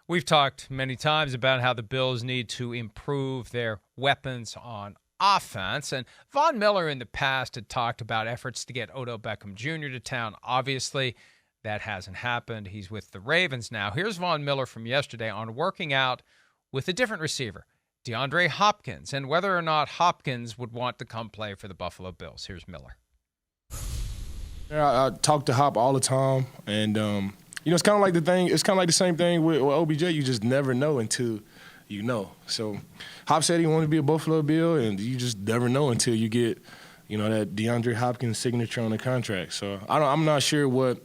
We've talked many times about how the Bills need to improve their weapons on offense. And Von Miller in the past had talked about efforts to get Odell Beckham Jr. to town. Obviously, that hasn't happened. He's with the Ravens now. Here's Von Miller from yesterday on working out with a different receiver, DeAndre Hopkins, and whether or not Hopkins would want to come play for the Buffalo Bills. Here's Miller. I talk to Hop all the time, and it's kind of like the same thing with OBJ. You just never know until you know. So Hop said he wanted to be a Buffalo Bill, and you just never know until you get, that DeAndre Hopkins signature on the contract. So I'm not sure what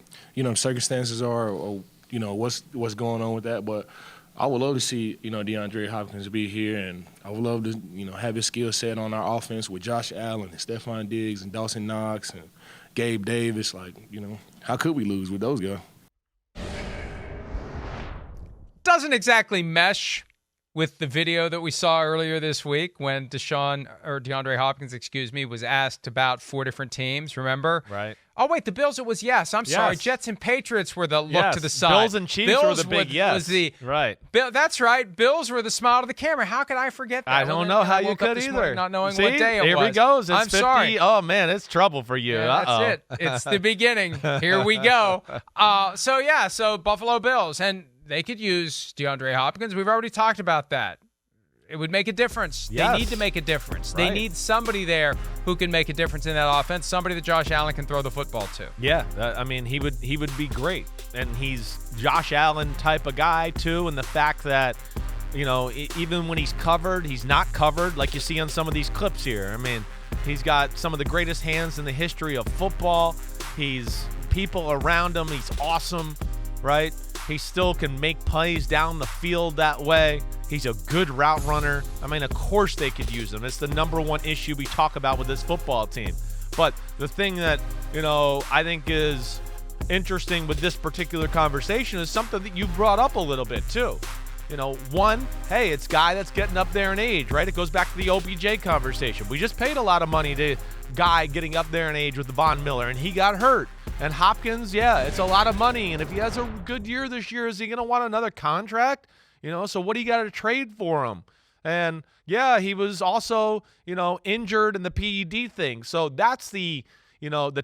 circumstances are, or what's going on with that, but I would love to see DeAndre Hopkins be here, and I would love to have his skill set on our offense with Josh Allen and Stephon Diggs and Dawson Knox and Gabe Davis. How could we lose with those guys? Doesn't exactly mesh with the video that we saw earlier this week when DeAndre Hopkins, was asked about 4 different teams, remember? Right. Oh, wait, the Bills, it was yes. I'm sorry. Jets and Patriots were the look to the side. Bills and Chiefs were the big yes. Right. That's right. Bills were the smile to the camera. How could I forget that? I don't know how you could either. Not knowing what day it was. Here we go. It's I'm 50. sorry. Oh, man, it's trouble for you. Yeah, that's it. It's the beginning. Here we go. So Buffalo Bills, and they could use DeAndre Hopkins. We've already talked about that. It would make a difference. Yes. They need to make a difference. Right. They need somebody there who can make a difference in that offense, somebody that Josh Allen can throw the football to. Yeah, he would be great. And he's Josh Allen type of guy, too, and the fact that, even when he's covered, he's not covered like you see on some of these clips here. He's got some of the greatest hands in the history of football. He's people around him. He's awesome, right? He still can make plays down the field that way. He's a good route runner. Of course they could use him. It's the number one issue we talk about with this football team. But the thing that, I think is interesting with this particular conversation is something that you brought up a little bit too. One, hey, it's a guy that's getting up there in age, right? It goes back to the OBJ conversation. We just paid a lot of money to guy getting up there in age with the Von Miller, and he got hurt. And Hopkins, it's a lot of money. And if he has a good year this year, is he going to want another contract? So what do you got to trade for him? And, he was also, injured in the PED thing. So that's the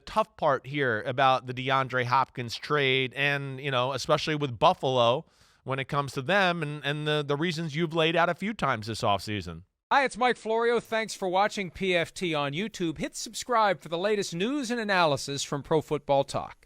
tough part here about the DeAndre Hopkins trade and, especially with Buffalo when it comes to them and the reasons you've laid out a few times this offseason. Hi, it's Mike Florio. Thanks for watching PFT on YouTube. Hit subscribe for the latest news and analysis from Pro Football Talk.